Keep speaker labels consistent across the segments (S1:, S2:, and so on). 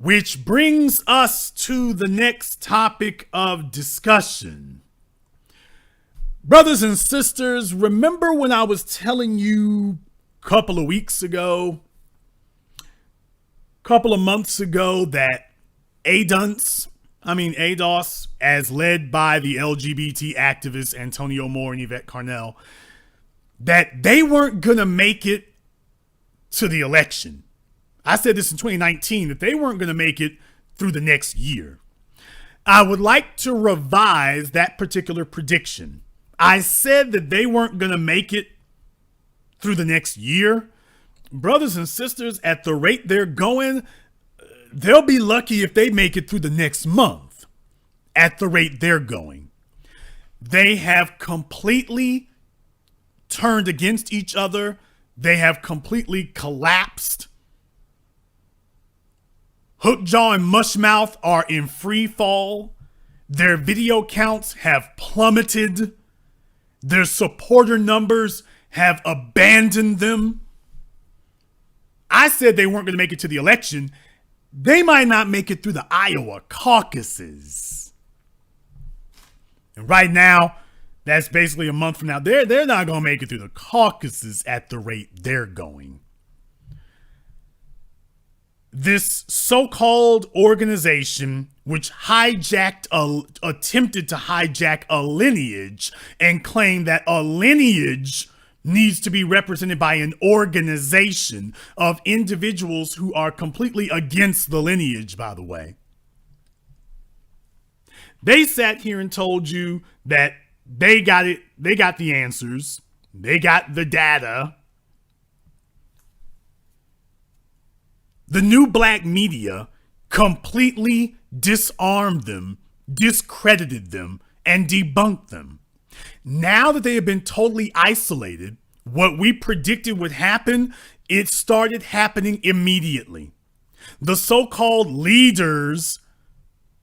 S1: Which brings us to the next topic of discussion. Brothers and sisters, remember when I was telling you a couple of weeks ago, couple of months ago, that ADOS, as led by the LGBT activists Antonio Moore and Yvette Carnell, that they weren't going to make it to the election. I said this in 2019, that they weren't going to make it through the next year. I would like to revise that particular prediction. I said that they weren't going to make it through the next year. Brothers and sisters, at the rate they're going, they'll be lucky if they make it through the next month. At the rate they're going. They have completely turned against each other. They have completely collapsed. Hookjaw and Mushmouth are in free fall. Their video counts have plummeted. Their supporter numbers have abandoned them. I said they weren't going to make it to the election. They might not make it through the Iowa caucuses. And right now, that's basically a month from now. They're not going to make it through the caucuses at the rate they're going. This so-called organization, which attempted to hijack a lineage and claim that a lineage needs to be represented by an organization of individuals who are completely against the lineage, by the way. They sat here and told you that they got it. They got the answers. They got the data. The new black media completely disarmed them, discredited them, and debunked them. Now that they have been totally isolated, what we predicted would happen, it started happening immediately. The so-called leaders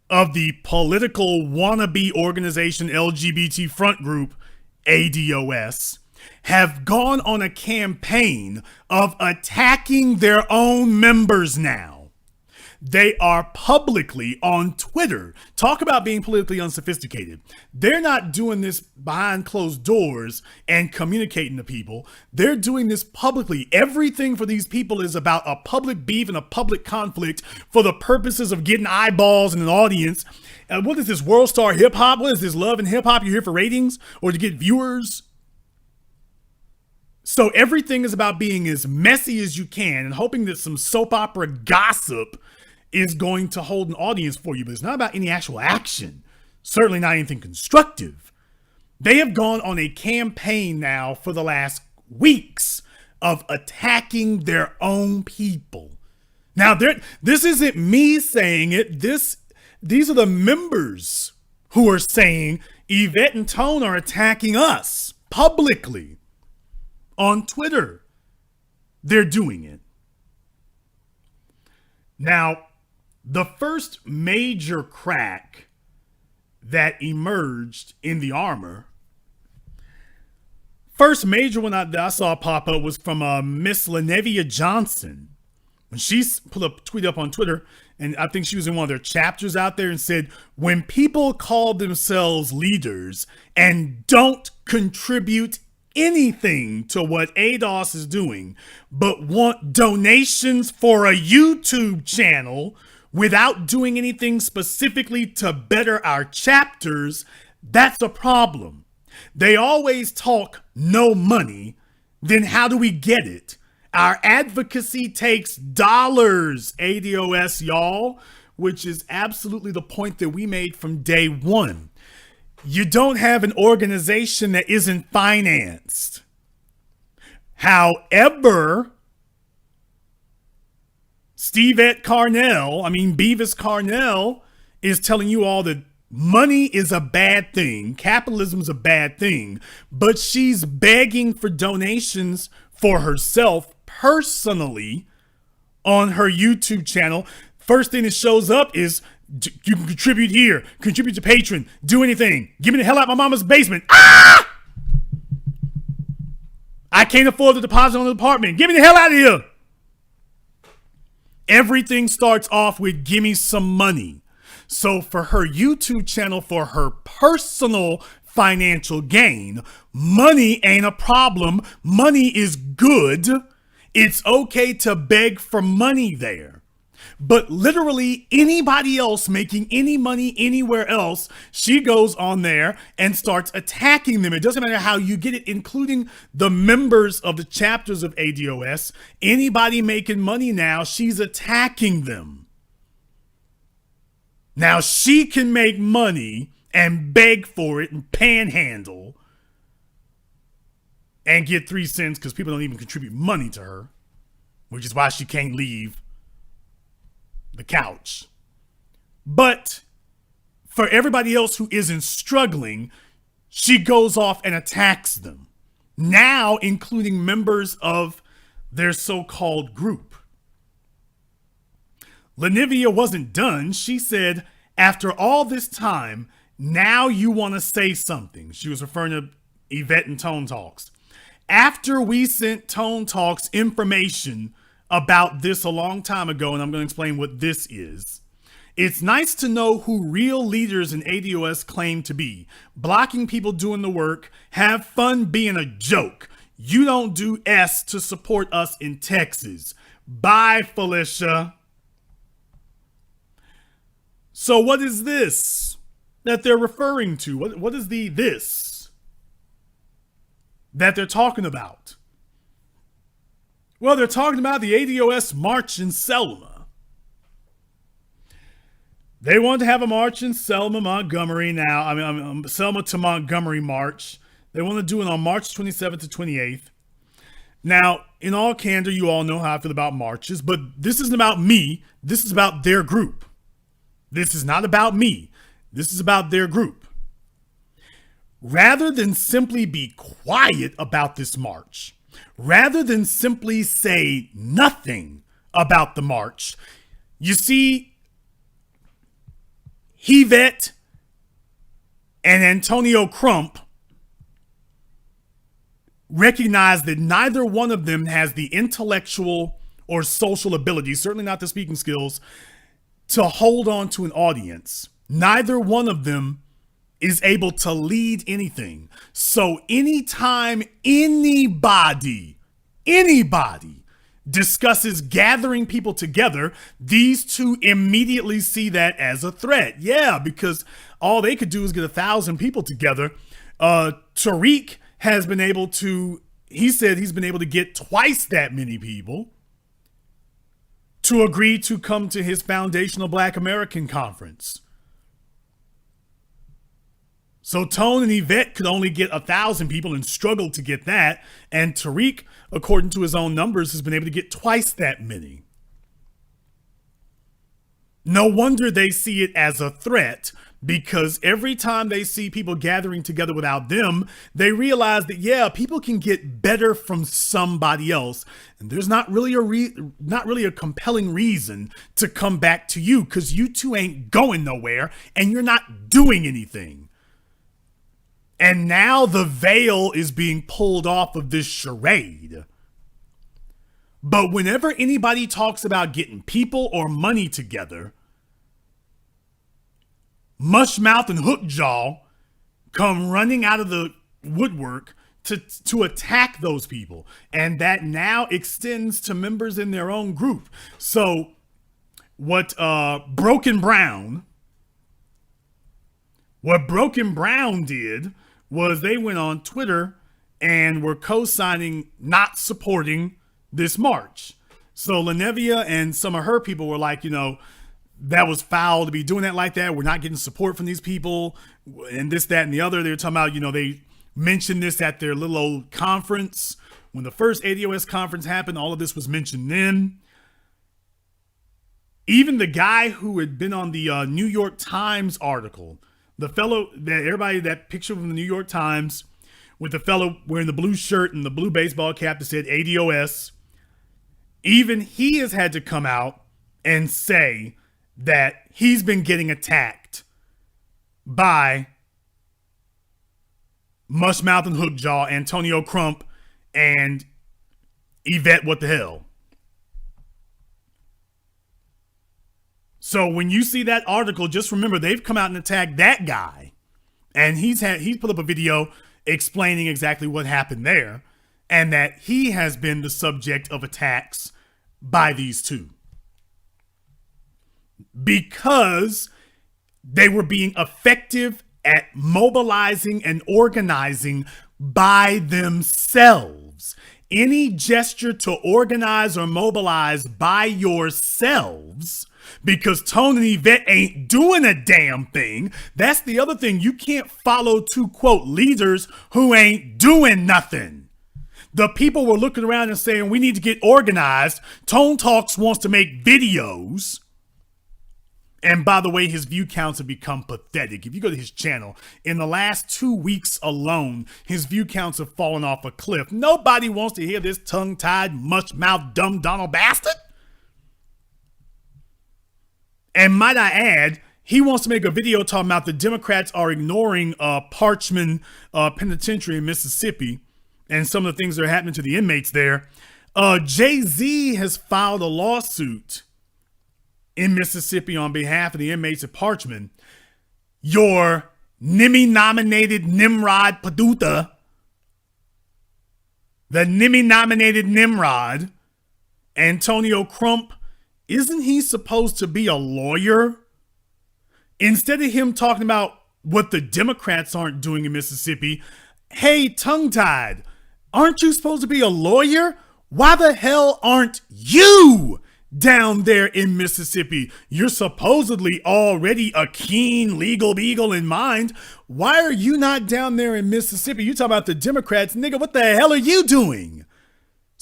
S1: of the political wannabe organization LGBT front group, ADOS, have gone on a campaign of attacking their own members now. They are publicly on Twitter. Talk about being politically unsophisticated. They're not doing this behind closed doors and communicating to people. They're doing this publicly. Everything for these people is about a public beef and a public conflict for the purposes of getting eyeballs and an audience. What is this, World Star Hip Hop? What is this, Love and Hip Hop? You're here for ratings or to get viewers? So everything is about being as messy as you can and hoping that some soap opera gossip is going to hold an audience for you, but it's not about any actual action. Certainly not anything constructive. They have gone on a campaign now for the last weeks of attacking their own people. Now, this isn't me saying it. These are the members who are saying Yvette and Tone are attacking us publicly on Twitter. They're doing it. Now, the first major crack that emerged in the armor, first major one that I saw pop up was from Miss Lenevia Johnson. When she put a tweet up on Twitter, and I think she was in one of their chapters out there, and said, when people call themselves leaders and don't contribute anything to what ADOS is doing, but want donations for a YouTube channel without doing anything specifically to better our chapters, that's a problem. They always talk no money, then how do we get it? Our advocacy takes dollars, ADOS, y'all, which is absolutely the point that we made from day one. You don't have an organization that isn't financed. However, Beavis Carnell is telling you all that money is a bad thing. Capitalism is a bad thing. But she's begging for donations for herself personally on her YouTube channel. First thing that shows up is you can contribute here, contribute to Patreon, do anything. Get me the hell out of my mama's basement. Ah! I can't afford the deposit on the apartment. Get me the hell out of here. Everything starts off with "give me some money." So for her YouTube channel, for her personal financial gain, money ain't a problem. Money is good. It's okay to beg for money there. But literally anybody else making any money anywhere else, she goes on there and starts attacking them. It doesn't matter how you get it, including the members of the chapters of ADOS. Anybody making money now, she's attacking them. Now she can make money and beg for it and panhandle and get 3 cents because people don't even contribute money to her, which is why she can't leave the couch. But for everybody else who isn't struggling, she goes off and attacks them. Now, including members of their so-called group. Lenivia wasn't done. She said, after all this time, now you want to say something. She was referring to Yvette and Tonetalks. After we sent Tonetalks information about this a long time ago, and I'm going to explain what this is. It's nice to know who real leaders in ADOS claim to be. Blocking people doing the work. Have fun being a joke. You don't do S to support us in Texas. Bye, Felicia. So what is this that they're referring to? What is the this that they're talking about? Well, they're talking about the ADOS march in Selma. They want to have a march in Selma, Montgomery now. Selma to Montgomery march. They want to do it on March 27th to 28th. Now, in all candor, you all know how I feel about marches, but this isn't about me. This is about their group. This is not about me. This is about their group. Rather than simply be quiet about this march, rather than simply say nothing about the march, you see, Yvette and Antonio Crump recognize that neither one of them has the intellectual or social ability, certainly not the speaking skills, to hold on to an audience. Neither one of them is able to lead anything. So anytime anybody discusses gathering people together, these two immediately see that as a threat. Yeah, because all they could do is get 1,000 people together. Tariq has been able to, he said he's been able to get twice that many people to agree to come to his Foundational Black American Conference. So Tone and Yvette could only get 1,000 people and struggled to get that. And Tariq, according to his own numbers, has been able to get twice that many. No wonder they see it as a threat, because every time they see people gathering together without them, they realize that, yeah, people can get better from somebody else. And there's not really a compelling reason to come back to you, because you two ain't going nowhere and you're not doing anything. And now the veil is being pulled off of this charade. But whenever anybody talks about getting people or money together, Mushmouth and Hookjaw come running out of the woodwork to attack those people. And that now extends to members in their own group. So what Broken Brown did was they went on Twitter and were co-signing not supporting this march. So Lenivia and some of her people were like, you know, that was foul to be doing that like that. We're not getting support from these people and this, that, and the other. They were talking about, you know, they mentioned this at their little old conference. When the first ADOS conference happened, all of this was mentioned then. Even the guy who had been on the New York Times article, the fellow that picture from the New York Times with the fellow wearing the blue shirt and the blue baseball cap that said ADOS, even he has had to come out and say that he's been getting attacked by Mushmouth and Hookjaw, Antonio Crump, and Yvette what the hell. So when you see that article, just remember they've come out and attacked that guy. And he's put up a video explaining exactly what happened there and that he has been the subject of attacks by these two. Because they were being effective at mobilizing and organizing by themselves. Any gesture to organize or mobilize by yourselves, because Tone and Yvette ain't doing a damn thing. That's the other thing. You can't follow two, quote, leaders who ain't doing nothing. The people were looking around and saying, we need to get organized. Tonetalks wants to make videos. And by the way, his view counts have become pathetic. If you go to his channel, in the last 2 weeks alone, his view counts have fallen off a cliff. Nobody wants to hear this tongue-tied, much-mouthed, dumb Donald bastard. And might I add, he wants to make a video talking about the Democrats are ignoring Parchman Penitentiary in Mississippi and some of the things that are happening to the inmates there. Jay-Z has filed a lawsuit in Mississippi on behalf of the inmates at Parchman. Your NIMI-nominated Nimrod Paduta, the NIMI-nominated Nimrod, Antonio Crump, isn't he supposed to be a lawyer? Instead of him talking about what the Democrats aren't doing in Mississippi, hey, tongue-tied, aren't you supposed to be a lawyer? Why the hell aren't you down there in Mississippi? You're supposedly already a keen legal beagle in mind. Why are you not down there in Mississippi? You talking about the Democrats, nigga, what the hell are you doing?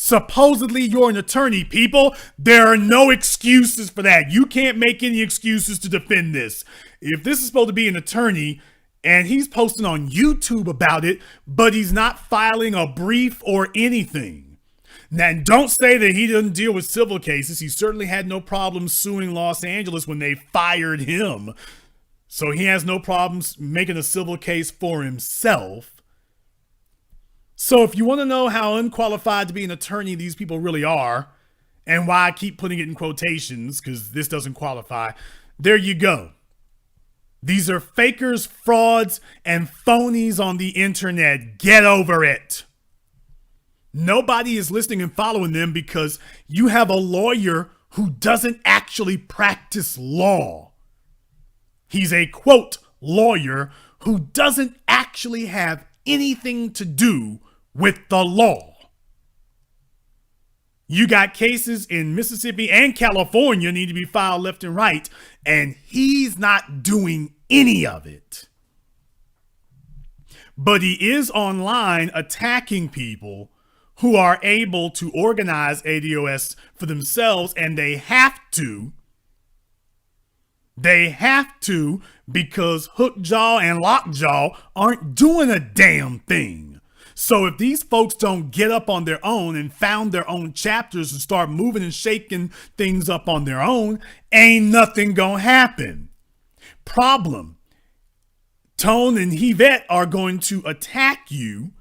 S1: Supposedly you're an attorney, people. There are no excuses for that. You can't make any excuses to defend this. If this is supposed to be an attorney and he's posting on YouTube about it, but he's not filing a brief or anything. Now, don't say that he doesn't deal with civil cases. He certainly had no problem suing Los Angeles when they fired him. So he has no problems making a civil case for himself. So if you want to know how unqualified to be an attorney these people really are, and why I keep putting it in quotations, because this doesn't qualify, there you go. These are fakers, frauds, and phonies on the internet. Get over it. Nobody is listening and following them because you have a lawyer who doesn't actually practice law. He's a, quote, lawyer who doesn't actually have anything to do with the law. You got cases in Mississippi and California need to be filed left and right, and he's not doing any of it. But he is online attacking people who are able to organize ADOS for themselves, and they have to. They have to because Hookjaw and Lockjaw aren't doing a damn thing. So if these folks don't get up on their own and found their own chapters and start moving and shaking things up on their own, ain't nothing gonna happen. Problem. Tone and Yvette are going to attack you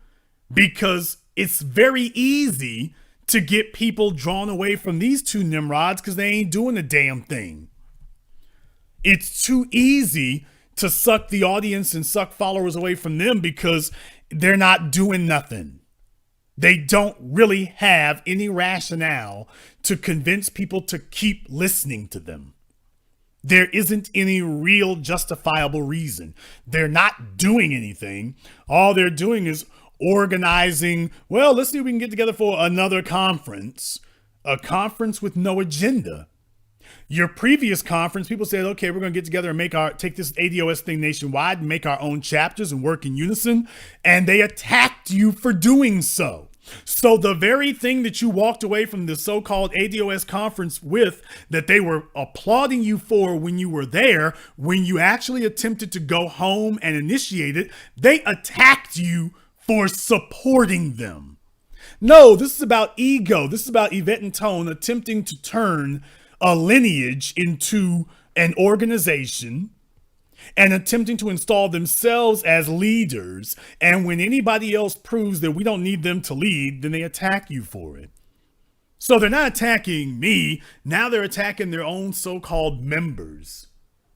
S1: because it's very easy to get people drawn away from these two Nimrods because they ain't doing a damn thing. It's too easy to suck the audience and suck followers away from them because they're not doing nothing. They don't really have any rationale to convince people to keep listening to them. There isn't any real justifiable reason. They're not doing anything. All they're doing is organizing, well, let's see if we can get together for another conference. A conference with no agenda. Your previous conference, people said, okay, we're going to get together and take this ADOS thing nationwide and make our own chapters and work in unison. And they attacked you for doing so. So the very thing that you walked away from the so-called ADOS conference with, that they were applauding you for when you were there, when you actually attempted to go home and initiate it, they attacked you for supporting them. No, this is about ego. This is about Yvette and Tone attempting to turn a lineage into an organization and attempting to install themselves as leaders. And when anybody else proves that we don't need them to lead, then they attack you for it. So they're not attacking me. Now they're attacking their own so-called members.